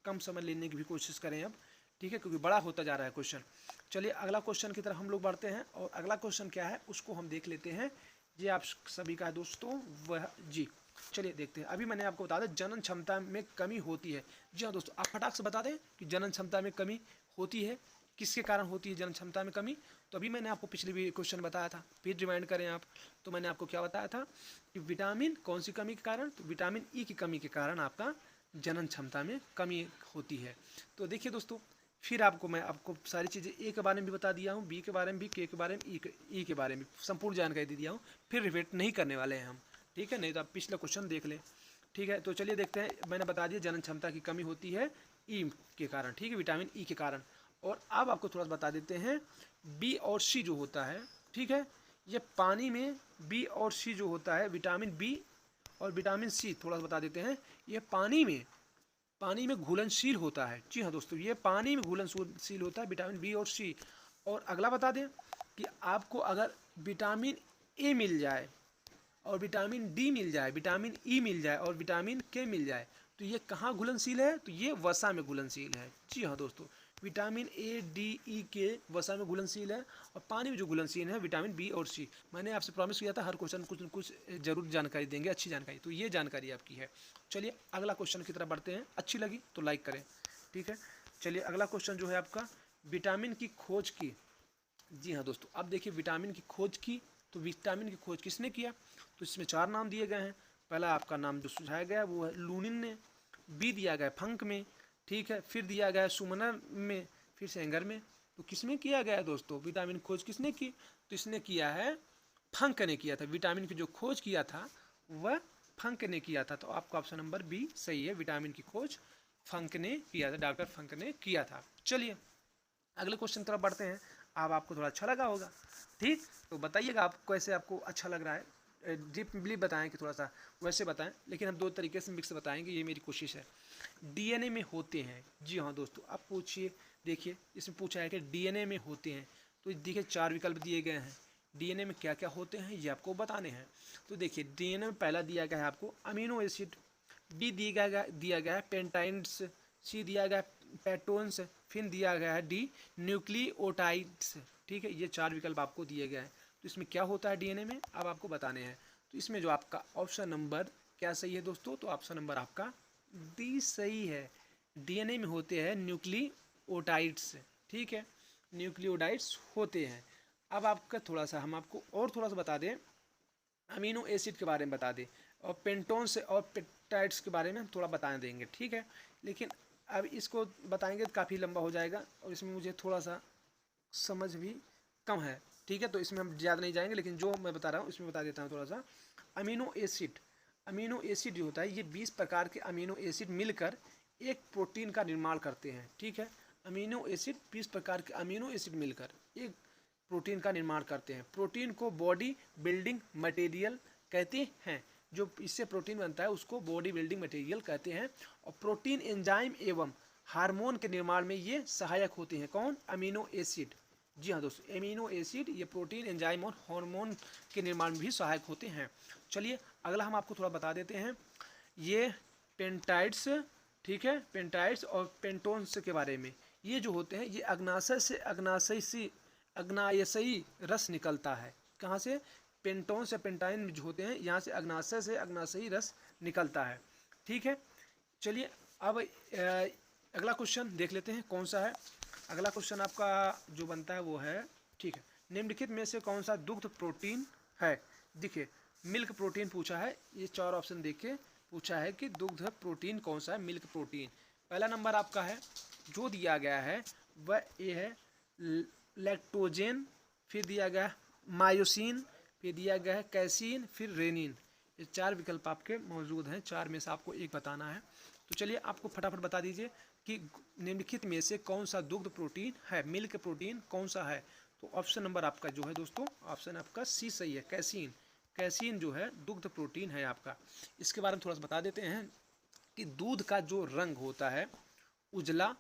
कम समय लेने की भी कोशिश करें अब, ठीक है, क्योंकि बड़ा होता जा रहा है क्वेश्चन। चलिए अगला क्वेश्चन की तरफ हम लोग बढ़ते हैं, और अगला क्वेश्चन क्या है उसको हम देख लेते हैं। ये आप सभी का है दोस्तों, वह जी चलिए देखते हैं। अभी मैंने आपको बता दें जनन क्षमता में कमी होती है। जी हाँ दोस्तों, आप फटाक से बता दें कि जनन क्षमता में कमी होती है, किसके कारण होती है जनन क्षमता में कमी। तो अभी मैंने आपको पिछले भी क्वेश्चन बताया था, फिर रिमाइंड करें आप, तो मैंने आपको क्या बताया था कि विटामिन कौन सी कमी के कारण, तो विटामिन ई की कमी के कारण आपका जनन क्षमता में कमी होती है। तो देखिए दोस्तों, फिर मैं आपको सारी चीज़ें ए के बारे में भी बता दिया हूँ, बी के बारे में भी, के बारे में, ई के बारे में संपूर्ण जानकारी दे दिया हूँ। फिर रिपीट नहीं करने वाले हैं हम, ठीक है, नहीं तो आप पिछला क्वेश्चन देख लें, ठीक है। तो चलिए देखते हैं, मैंने बता दिया जनन क्षमता की कमी होती है ई के कारण, ठीक है, विटामिन ई के कारण। और अब आपको थोड़ा सा बता देते हैं बी और सी जो होता है, ठीक है, ये पानी में बी और सी जो होता है, विटामिन बी और विटामिन सी थोड़ा सा बता देते हैं, ये पानी में घुलनशील होता है। जी हाँ दोस्तों, ये पानी में घुलनशील होता है विटामिन बी और सी। और अगला बता दें कि आपको अगर विटामिन ए मिल जाए और विटामिन डी मिल जाए, विटामिन ई मिल जाए और विटामिन के मिल जाए, तो ये कहाँ घुलनशील है, तो ये वसा में घुलनशील है। जी हाँ दोस्तों, विटामिन ए डी ई के वसा में घुलनशील है, और पानी में जो घुलनशील है विटामिन बी और सी। मैंने आपसे प्रॉमिस किया था हर क्वेश्चन कुछ न कुछ जरूर जानकारी देंगे, अच्छी जानकारी, तो ये जानकारी आपकी है। चलिए अगला क्वेश्चन की तरफ बढ़ते हैं, अच्छी लगी तो लाइक करें, ठीक है। चलिए अगला क्वेश्चन जो है आपका विटामिन की खोज की। जी हाँ दोस्तों, अब देखिए विटामिन की खोज की, तो विटामिन की खोज किसने किया, तो इसमें 4 नाम दिए गए हैं। पहला आपका नाम जो सुझाया गया वो है लूनिन ने, बी दिया गया फंक में, ठीक है, फिर दिया गया सुमनर में, फिर सेंगर में। तो किसमें किया गया है दोस्तों, विटामिन खोज किसने की, तो इसने किया है फंक ने किया था। विटामिन की जो खोज किया था वह फंक ने किया था। तो आपका ऑप्शन नंबर बी सही है, विटामिन की खोज फंक ने किया था, डॉक्टर फंक ने किया था। चलिए अगले क्वेश्चन की तरफ बढ़ते हैं। अब आपको थोड़ा अच्छा लगा होगा, ठीक, तो बताइएगा आप कैसे आपको अच्छा लग रहा है, डीपली बताएं कि थोड़ा सा वैसे बताएं, लेकिन हम दो तरीके से मिक्स बताएंगे, ये मेरी कोशिश है। डीएनए में होते हैं, जी हाँ दोस्तों, आप पूछिए, देखिए इसमें पूछा है कि डीएनए में होते हैं, तो देखिए 4 विकल्प दिए गए हैं। डीएनए में क्या क्या होते हैं ये आपको बताने हैं। तो देखिए डीएनए में पहला दिया गया है आपको अमीनो एसिड, बी दिया गया है पेंटाइड्स, सी दिया गया है पेटोन्स, फिर दिया गया है डी न्यूक्लियोटाइड्स। ठीक है, ये 4 विकल्प आपको दिए गए हैं। तो इसमें क्या होता है डीएनए में, अब आपको बताने हैं। तो इसमें जो आपका ऑप्शन नंबर क्या सही है दोस्तों, तो ऑप्शन नंबर आपका डी सही है। डीएनए में होते हैं न्यूक्लियोटाइड्स, ठीक है, न्यूक्लियोटाइड्स होते हैं। अब आपका थोड़ा सा हम आपको और थोड़ा सा बता दें, अमीनो एसिड के बारे में बता दें, और पेंटोन्स और पेप्टाइड्स के बारे में हम थोड़ा बता देंगे, ठीक है। लेकिन अब इसको बताएंगे तो काफ़ी लंबा हो जाएगा, और इसमें मुझे थोड़ा सा समझ भी कम है, ठीक है, तो इसमें हम ज़्यादा नहीं जाएंगे, लेकिन जो मैं बता रहा हूँ इसमें बता देता हूँ थोड़ा सा। अमीनो एसिड जो होता है, ये 20 प्रकार के अमीनो एसिड मिलकर एक प्रोटीन का निर्माण करते हैं, ठीक है। अमीनो एसिड 20 प्रकार के अमीनो एसिड मिलकर एक प्रोटीन का निर्माण करते हैं। प्रोटीन को बॉडी बिल्डिंग मटेरियल कहते हैं, जो इससे प्रोटीन बनता है उसको बॉडी बिल्डिंग मटेरियल कहते हैं। और प्रोटीन एंजाइम एवं हार्मोन के निर्माण में ये सहायक होते हैं। कौन? अमीनो एसिड, जी हाँ दोस्तों, अमीनो एसिड ये प्रोटीन एंजाइम और हार्मोन के निर्माण में भी सहायक होते हैं। चलिए अगला हम आपको थोड़ा बता देते हैं, ये पेंटाइड्स, ठीक है, पेंटाइड्स और पेंटोन्स के बारे में। ये जो होते हैं ये अग्नाशयी रस निकलता है। कहाँ से? पेंटोन से पेंटाइन जो होते हैं यहाँ से अग्नाशय से अग्नाशयी रस निकलता है, ठीक है। चलिए अब अगला क्वेश्चन देख लेते हैं कौन सा है। अगला क्वेश्चन आपका जो बनता है वो है, ठीक है, निम्नलिखित में से कौन सा दुग्ध प्रोटीन है। देखिए मिल्क प्रोटीन पूछा है, ये 4 ऑप्शन देख के पूछा है कि दुग्ध प्रोटीन कौन सा है। मिल्क प्रोटीन पहला नंबर आपका है, जो दिया गया है वह ये है लैक्टोजेन, फिर दिया गया है मायोसिन, फिर दिया गया है कैसीन, फिर रेनिन। ये 4 विकल्प आपके मौजूद हैं, 4 में से आपको एक बताना है। तो चलिए आपको फटाफट बता दीजिए कि निम्नलिखित में से कौन सा दुग्ध प्रोटीन है, मिल्क प्रोटीन कौन सा है। तो ऑप्शन नंबर आपका जो है दोस्तों, ऑप्शन आपका सी सही है, कैसीन। कैसीन जो है दुग्ध प्रोटीन है आपका। इसके बारे में थोड़ा सा बता देते हैं कि दूध का जो रंग होता है उजला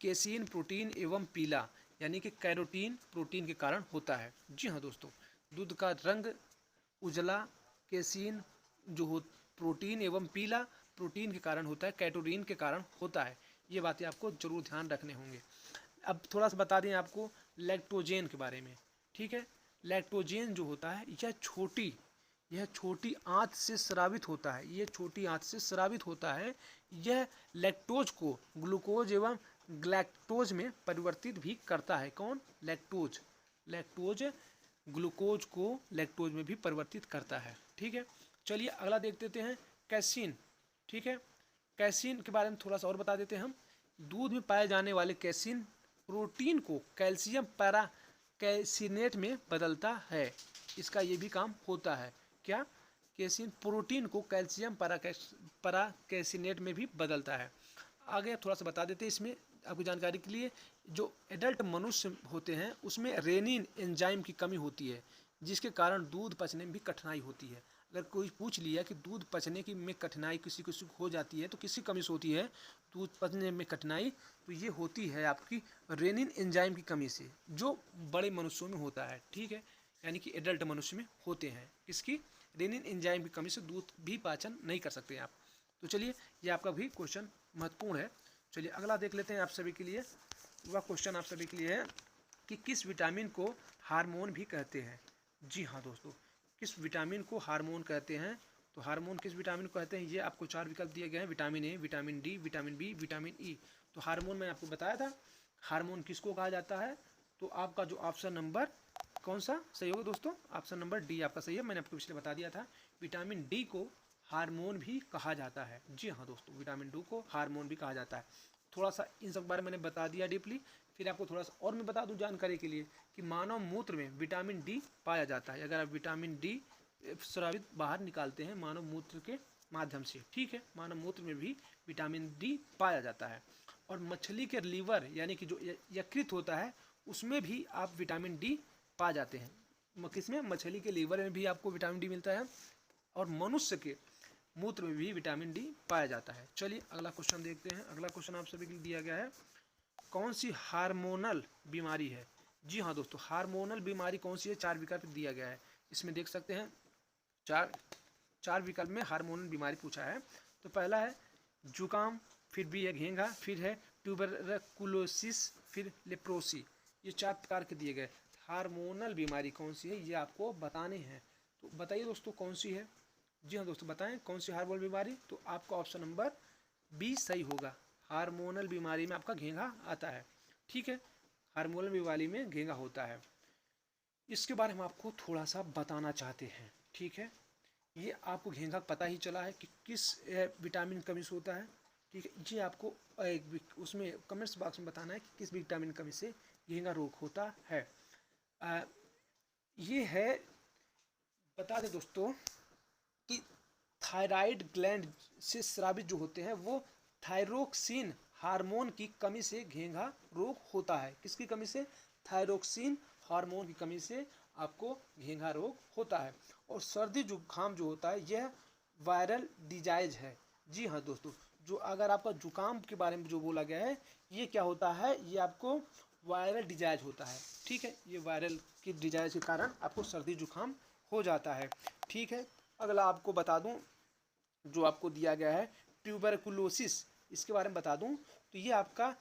कैसीन प्रोटीन एवं पीला, यानी कि कैरोटीन प्रोटीन के कारण होता है। जी हाँ दोस्तों, दूध का रंग उजला कैसीन जो हो प्रोटीन एवं पीला प्रोटीन के कारण होता है, कैटोरीन के कारण होता है। ये बातें आपको जरूर ध्यान रखने होंगे। अब थोड़ा सा बता दें आपको लैक्टोजेन के बारे में, ठीक है। लैक्टोजेन जो होता है यह छोटी आंत से स्रावित होता है, ये छोटी आंत से स्रावित होता है। यह लैक्टोज को ग्लूकोज एवं ग्लैक्टोज में परिवर्तित भी करता है। कौन? लैक्टोज ग्लूकोज को लैक्टोज में भी परिवर्तित करता है, ठीक है। चलिए अगला देख लेते हैं कैसीन, ठीक है। कैसीन के बारे में थोड़ा सा और बता देते हैं हम। दूध में पाए जाने वाले कैसीन प्रोटीन को कैल्शियम पैराकैसिनेट में बदलता है, इसका ये भी काम होता है। क्या? कैसीन प्रोटीन को कैल्शियम पैराकैसिनेट में भी बदलता है। आगे थोड़ा सा बता देते हैं इसमें आपकी जानकारी के लिए, जो एडल्ट मनुष्य होते हैं उसमें रेनिन एंजाइम की कमी होती है, जिसके कारण दूध पचने में भी कठिनाई होती है। अगर कोई पूछ लिया कि दूध पचने की में कठिनाई किसी को हो जाती है तो किसी कमी से होती है दूध पचने में कठिनाई, तो ये होती है आपकी रेनिन एंजाइम की कमी से, जो बड़े मनुष्यों में होता है, ठीक है, यानी कि एडल्ट मनुष्य में होते हैं। इसकी रेनिन एंजाइम की कमी से दूध भी पाचन नहीं कर सकते आप। तो चलिए ये आपका भी क्वेश्चन महत्वपूर्ण है। चलिए अगला देख लेते हैं आप सभी के लिए। वह क्वेश्चन आप सभी के लिए है कि किस विटामिन को हार्मोन भी कहते हैं। जी हाँ दोस्तों, किस विटामिन को हार्मोन कहते हैं। तो हार्मोन किस विटामिन को कहते हैं, ये आपको 4 विकल्प दिए गए हैं, vitamin A, vitamin D, vitamin B, vitamin E. तो हार्मोन मैंने आपको बताया था, हार्मोन किसको कहा जाता है। तो आपका जो ऑप्शन नंबर कौन सा सही होगा दोस्तों, ऑप्शन नंबर डी आपका सही है। मैंने आपको पिछले बता दिया था, विटामिन डी को हार्मोन भी कहा जाता है। जी हाँ दोस्तों, विटामिन डी को हार्मोन भी कहा जाता है। थोड़ा सा इन सब बारे में मैंने बता दिया डीपली। फिर आपको थोड़ा सा और मैं बता दूं जानकारी के लिए कि मानव मूत्र में विटामिन डी पाया जाता है। अगर आप विटामिन डी स्रावित बाहर निकालते हैं मानव मूत्र के माध्यम से, ठीक है। मानव मूत्र में भी विटामिन डी पाया जाता है। और मछली के लीवर यानी कि जो यकृत होता है उसमें भी आप विटामिन डी पा जाते हैं। किसमें? मछली के लीवर में भी आपको विटामिन डी मिलता है और मनुष्य के मूत्र में भी विटामिन डी पाया जाता है। चलिए अगला क्वेश्चन देखते हैं। अगला क्वेश्चन आप सभी के लिए दिया गया है, कौन सी हार्मोनल बीमारी है? जी हाँ दोस्तों, हार्मोनल बीमारी कौन सी है? 4 विकल्प दिया गया है, इसमें देख सकते हैं। चार विकल्प में हार्मोनल बीमारी पूछा है। तो पहला है जुकाम, फिर भी है घेंघा, फिर है ट्यूबरकुलोसिस, फिर लेप्रोसी। ये 4 प्रकार के दिए गए। हार्मोनल बीमारी कौन सी है ये आपको बताने हैं। तो बताइए दोस्तों कौन सी है? जी हाँ दोस्तों, बताएं कौन सी हार्मोनल बीमारी। तो आपका ऑप्शन नंबर बी सही होगा। हार्मोनल बीमारी में आपका घेंघा आता है, ठीक है। हार्मोनल बीमारी में घेंघा होता है। इसके बारे में आपको थोड़ा सा बताना चाहते हैं, ठीक है। ये आपको घेंघा पता ही चला है कि किस विटामिन कमी से होता है, ठीक है। ये आपको उसमें कमेंट्स बॉक्स में बताना है कि किस विटामिन कमी से घेंघा रोग होता है। ये है, बता दें दोस्तों कि थायराइड ग्लैंड से स्रावित जो होते हैं वो थायरोक्सिन हार्मोन की कमी से घेंघा रोग होता है। किसकी कमी से? थायरोक्सिन हार्मोन की कमी से आपको घेंघा रोग होता है। और सर्दी जुकाम जो होता है यह वायरल डिजाइज है। जी हाँ दोस्तों, जो अगर आपका जुकाम के बारे में जो बोला गया है ये क्या होता है? ये आपको वायरल डिजाइज होता है, ठीक है। ये वायरल की डिजाइज के कारण आपको सर्दी जुकाम हो जाता है, ठीक है। अगला आपको बता दूं जो आपको दिया गया है ट्यूबरकुलोसिस, इसके बारे में बता दूं तो ये आपका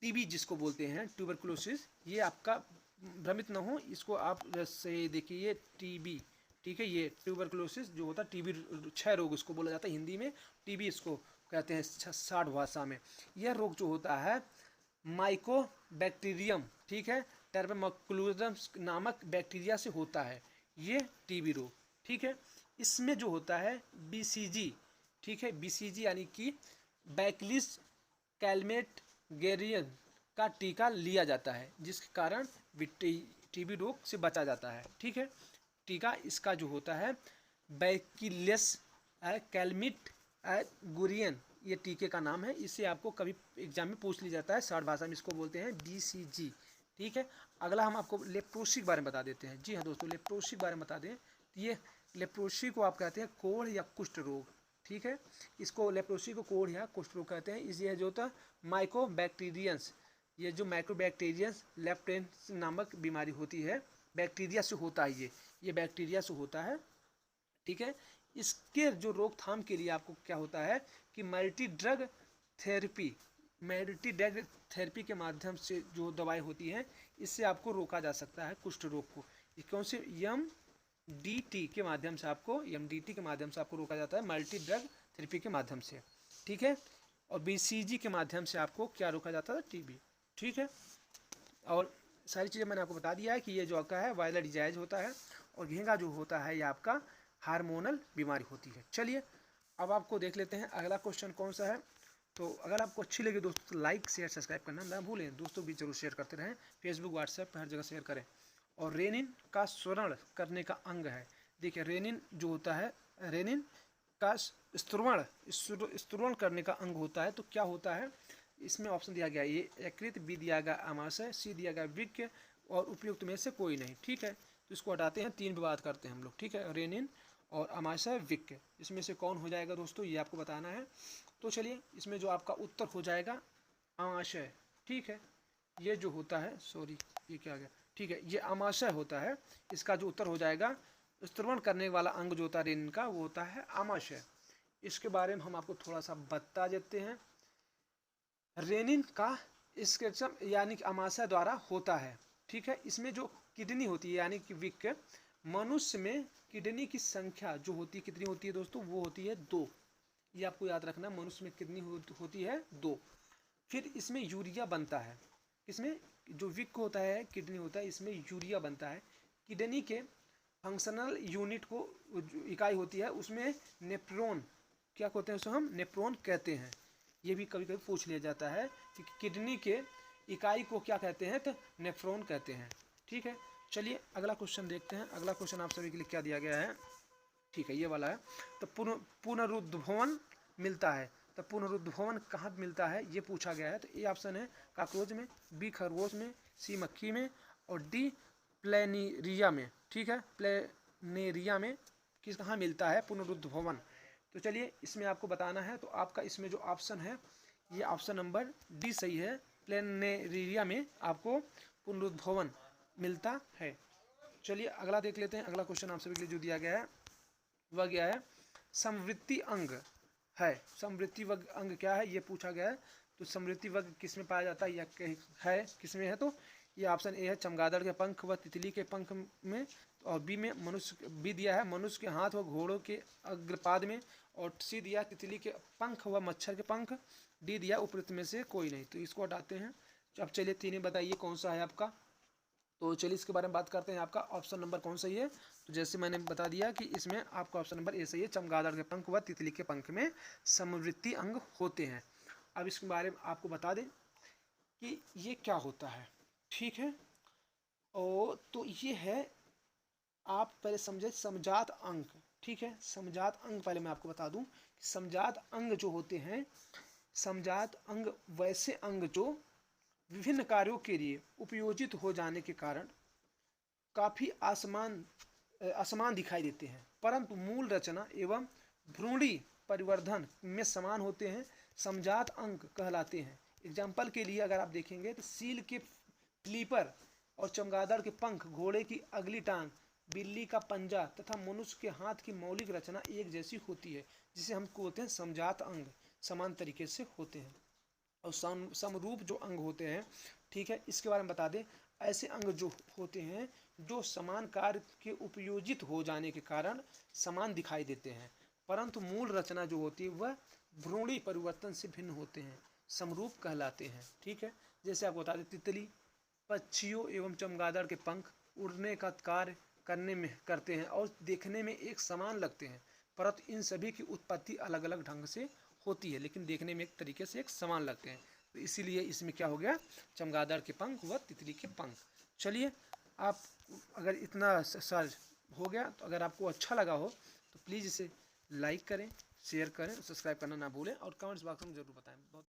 टीबी जिसको बोलते हैं ट्यूबरकुलोसिस, ये आपका भ्रमित न हो, इसको आप से देखिए टीबी, ठीक है। ये ट्यूबरकुलोसिस जो होता है टीबी, क्षय रोग इसको बोला जाता है हिंदी में, टीबी इसको कहते हैं साठ भाषा में। यह रोग जो होता है माइकोबैक्टीरियम, ठीक है, टर्पेमोक्लुजम नामक बैक्टीरिया से होता है ये टीबी रोग, ठीक है। इसमें जो होता है बीसीजी, ठीक है, बीसीजी यानी कि बैक्लिस कैलमेट गेरियन का टीका लिया जाता है जिसके कारण टीबी रोग से बचा जाता है, ठीक है। टीका इसका जो होता है बैक्लिस कैलमिट गुरियन, ये टीके का नाम है। इसे आपको कभी एग्जाम में पूछ लिया जाता है, शॉर्ट भाषा में इसको बोलते हैं बीसीजी, ठीक है। अगला हम आपको लेप्रोसी के बारे में बता देते हैं। जी हाँ दोस्तों, लेप्रोसी के बारे में बता दें तो ये लेप्रोसी को आप कहते हैं कोढ़ या कुष्ठ रोग, ठीक है। इसको लेप्रोसी को कोढ़ या कुष्ठ रोग कहते हैं। ये जो होता है माइकोबैक्टीरियंस, ये जो माइकोबैक्टीरियंस लेप्टेंस नामक बीमारी होती है, बैक्टीरिया से होता है ये बैक्टीरिया से होता है, ठीक है। इसके जो रोकथाम के लिए आपको क्या होता है कि मल्टी ड्रग थेरेपी के माध्यम से जो दवाई होती है इससे आपको रोका जा सकता है कुष्ठ रोग को। कौन से? एमडीटी के माध्यम से आपको रोका जाता है, मल्टी ड्रग थेरेपी के माध्यम से, ठीक है। और बीसीजी के माध्यम से आपको क्या रोका जाता है? टीबी, ठीक है। और सारी चीज़ें मैंने आपको बता दिया है कि ये जो आपका है वायरल डिजाइज होता है और घेंघा जो होता है ये आपका हार्मोनल बीमारी होती है। चलिए अब आपको देख लेते हैं अगला क्वेश्चन कौन सा है। तो अगर आपको अच्छी लगी दोस्तों तो लाइक शेयर सब्सक्राइब करना ना भूलें, दोस्तों भी जरूर शेयर करते रहें, फेसबुक व्हाट्सएप पर हर जगह शेयर करें। और रेनिन का स्रवण करने का अंग है। देखिए रेनिन जो होता है, रेनिन का स्त्रवण करने का अंग होता है। तो क्या होता है इसमें? ऑप्शन दिया गया ये यकृत, बी दिया गया आमाशय, सी दिया गया वृक्क और उपयुक्त में से कोई नहीं, ठीक है। तो इसको हटाते हैं, 3 विवाद करते हैं हम लोग, ठीक है। रेनिन और आमाशय वृक्क, इसमें से कौन हो जाएगा दोस्तों ये आपको बताना है। तो चलिए इसमें जो आपका उत्तर हो जाएगा आमाशय, ठीक है। ये जो होता है, सॉरी ये क्या आ गया, ठीक है, ये आमाशय होता है। इसका जो उत्तर हो जाएगा स्त्रवण करने वाला अंग जो होता है रेनिन का वो होता है आमाशय। इसके बारे में हम आपको थोड़ा सा बता देते हैं। रेनिन का स्केचम यानी कि आमाशय द्वारा होता है, ठीक है। इसमें जो किडनी होती है यानी कि वृक्क, मनुष्य में किडनी की संख्या जो होती है कितनी होती है दोस्तों? वो होती है 2। ये आपको याद रखना, मनुष्य में किडनी होती है 2। फिर इसमें यूरिया बनता है, इसमें जो वृक्क होता है किडनी होता है इसमें यूरिया बनता है। किडनी के फंक्शनल यूनिट को इकाई होती है उसमें नेफ्रॉन, क्या कहते हैं उसको? हम नेफ्रॉन कहते हैं। ये भी कभी कभी पूछ लिया जाता है कि किडनी के इकाई को क्या कहते हैं? तो नेफ्रॉन कहते हैं, ठीक है। चलिए अगला क्वेश्चन देखते हैं। अगला क्वेश्चन आप सभी के लिए क्या दिया गया है। ठीक है, ये वाला है। तो पुनरुद्भवन मिलता है, तो पुनरुद्भवन कहाँ मिलता है ये पूछा गया है। तो ए ऑप्शन है कॉकरोच में, बी खरगोश में, सी मक्खी में और डी प्लेनेरिया में। ठीक है, प्लेनेरिया में किस कहाँ मिलता है पुनरुद्भवन। तो चलिए इसमें आपको बताना है, तो आपका इसमें जो ऑप्शन है ये ऑप्शन नंबर डी सही है। प्लेनेरिया में आपको पुनरुद्भवन मिलता है। चलिए अगला देख लेते हैं। अगला क्वेश्चन आप सभी के लिए जो दिया गया है वह गया है समवृत्ति अंग है। समवृत्ति वर्ग अंग क्या है ये पूछा गया है। तो समवृत्ति वर्ग किस में पाया जाता है या है किस में है, तो ये ऑप्शन ए है चमगादड़ के पंख व तितली के पंख में, और बी में मनुष्य, बी दिया है मनुष्य के हाथ व घोड़ों के अग्रपाद में, और सी दिया तितली के पंख व मच्छर के पंख, डी दिया उपयुक्त में से कोई नहीं। तो इसको हटाते हैं। अब चलिए तीनों बताइए कौन सा है आपका। तो चलिए इसके बारे में बात करते हैं। आपका ऑप्शन नंबर कौन सही है। तो जैसे मैंने बता दिया कि इसमें आपका ऑप्शन नंबर ए सही है, चमगादड़ के पंख व तितली के पंख में समवृत्ति अंग होते हैं। अब इसके बारे में आपको बता दें कि ये क्या होता है। ठीक है, और तो ये है, आप पहले समझे समजात अंग। ठीक है, समजात अंग पहले मैं आपको बता दूं कि समजात अंग जो होते हैं, समजात अंग वैसे अंग जो विभिन्न कार्यों के लिए उपयोजित हो जाने के कारण काफ़ी असमान दिखाई देते हैं, परंतु मूल रचना एवं भ्रूणी परिवर्धन में समान होते हैं, समजात अंग कहलाते हैं। एग्जाम्पल के लिए अगर आप देखेंगे तो सील के फ्लीपर और चमगादड़ के पंख, घोड़े की अगली टांग, बिल्ली का पंजा तथा मनुष्य के हाथ की मौलिक रचना एक जैसी होती है, जिसे हम कहते हैं समजात अंग, समान तरीके से होते हैं। और समरूप जो अंग होते हैं, ठीक है, इसके बारे में बता दें, ऐसे अंग जो होते हैं जो समान कार्य के उपयोजित हो जाने के कारण समान दिखाई देते हैं, परंतु मूल रचना जो होती है वह भ्रूणी परिवर्तन से भिन्न होते हैं, समरूप कहलाते हैं। ठीक है, जैसे आपको बता दें, तितली पक्षियों एवं चमगादड़ के पंख उड़ने का कार्य करते हैं और देखने में एक समान लगते हैं, परंतु इन सभी की उत्पत्ति अलग अलग ढंग से होती है, लेकिन देखने में एक तरीके से एक समान लगते हैं। तो इसीलिए इसमें क्या हो गया, चमगादड़ के पंख व तितली के पंख। चलिए, आप अगर इतना साल हो गया, तो अगर आपको अच्छा लगा हो तो प्लीज़ इसे लाइक करें, शेयर करें, सब्सक्राइब करना ना भूलें और कमेंट्स बॉक्स में ज़रूर बताएं। बहुत